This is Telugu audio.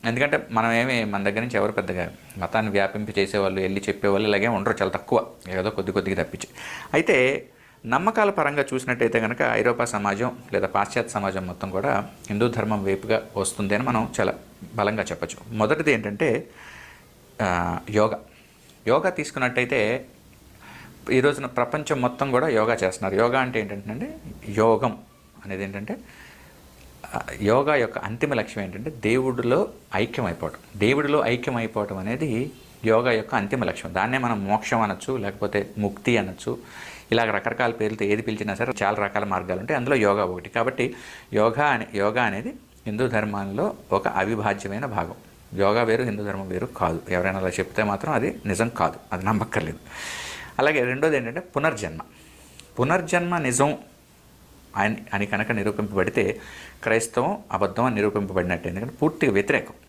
ఎందుకంటే మన దగ్గర నుంచి ఎవరు పెద్దగా మతాన్ని వ్యాపింపి చేసేవాళ్ళు, వెళ్ళి చెప్పేవాళ్ళు ఇలాగే ఉండరు, చాలా తక్కువ, ఏదో కొద్దిగా తప్పించి. అయితే నమ్మకాల పరంగా చూసినట్టయితే కనుక ఐరోపా సమాజం లేదా పాశ్చాత్య సమాజం మొత్తం కూడా హిందూ ధర్మం వైపుగా వస్తుంది అని మనం చాలా బలంగా చెప్పచ్చు. మొదటిది ఏంటంటే యోగా. యోగా తీసుకున్నట్టయితే ఈ రోజున ప్రపంచం మొత్తం కూడా యోగా చేస్తున్నారు. యోగా అంటే ఏంటంటే యోగం అనేది ఏంటంటే యోగా యొక్క అంతిమ లక్ష్యం ఏంటంటే దేవుడిలో ఐక్యం అయిపోవటం అనేది యోగా యొక్క అంతిమ లక్ష్యం. దాన్నే మనం మోక్షం అనొచ్చు, లేకపోతే ముక్తి అనొచ్చు, ఇలాగ రకరకాల పేర్లతో ఏది పిలిచినా సరే చాలా రకాల మార్గాలు ఉంటాయి, అందులో యోగా ఒకటి. కాబట్టి యోగా అనేది హిందూ ధర్మంలో ఒక అవిభాజ్యమైన భాగం. యోగా వేరు, హిందూ ధర్మం వేరు కాదు. ఎవరైనా అలా చెప్తే మాత్రం అది నిజం కాదు, అది నమ్మక్కర్లేదు. అలాగే రెండోది ఏంటంటే పునర్జన్మ నిజం అని కనుక నిరూపింపబడితే క్రైస్తవం అబద్ధం అని నిరూపింపబడినట్టు, ఎందుకంటే పూర్తిగా వ్యతిరేకం.